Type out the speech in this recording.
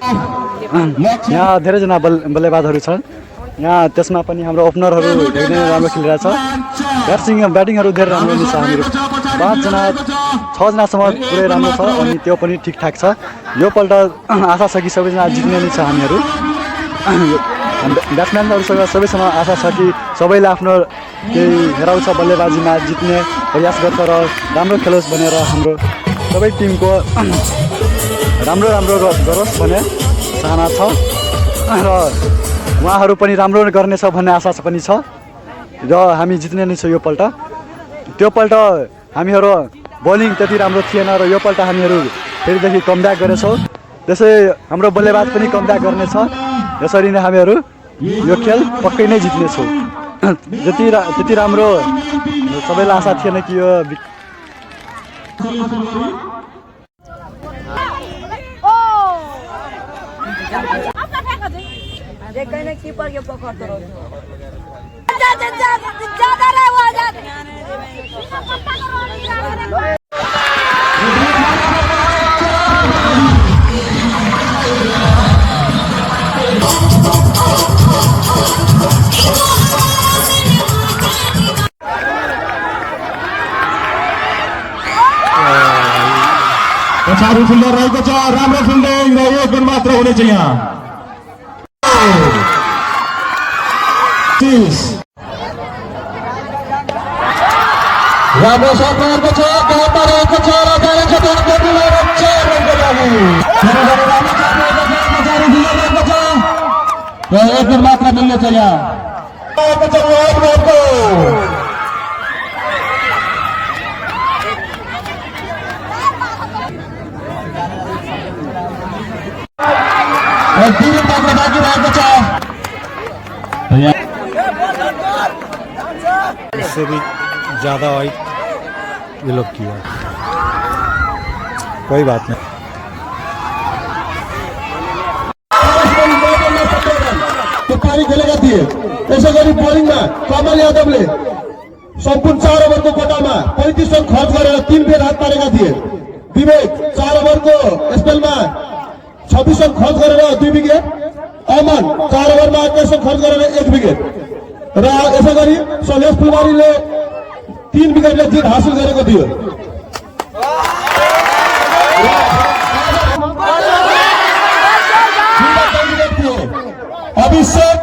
यहाँ धेरैजना बल्लेबाजहरू छन् यहाँ त्यसमा पनि हाम्रो ओपनरहरू धेरै नै राम्रो खेलिरहेछ ब्याटिङहरू धेरै राम्रो नै छ हामीहरू 6जनासम्म पुरै राम्रो छ अनि त्यो पनि ठिकठाक छ यो पल्ट आशा छ कि सबैजना जित्ने नै छ हामीहरू ब्याट्सम्यानहरूसँग सबैसँग आशा छ कि सबैले आफ्नो केही हेराउँछ बल्लेबाजीमा जित्ने प्रयास गर्छ र राम्रो खेलोस् भनेर हाम्रो सबै टिमको राम्रो गरोस् भन्ने चाहना छ र उहाँहरू पनि राम्रो गर्नेछ भन्ने आशा पनि छ र हामी जित्ने नै छ यो पल्ट त्यो पल्ट हामीहरू बलिङ त्यति राम्रो थिएन र यो पल्ट हामीहरू फेरिदेखि कमब्याक गरेछौँ त्यसै हाम्रो बल्लेबाज पनि कमब्याक गर्नेछ यसरी नै हामीहरू यो खेल पक्कै नै जित्नेछौँ त्यति राम्रो सबैलाई आशा थिएन कि यो देखना कीपर के पकड़ते रहो पछाडि फिल्डर रहेको छ राम्रो फिल्डिङ र एक रन मात्र हुनेछ यहाँ राम्रो शट रहेको छ गाउँमा रहेको छ र जानेछ र एक रन मात्र मिल्नेछ यहाँ बाँकी रहेको छ इससे भी ज़्यादा आई ये लोग किया कोई बात नहीं पारी खेलेका थिए त्यसै गरी बलिङमा कमल यादवले सम्पूर्ण 4 ओभरको कोटामा 35 रन खर्च गरेर 3 फेर हात पारेका थिए विवेक 4 ओभरको स्पेलमा 26 रन खर्च गरेर 2 विकेट अमन 4 ओभरमा 21 रन खर्च गरेर 1 विकेट र यसै गरी सलेश फुलबारीले 3 विकेटले जित हासिल गरेको थियो अभिषेक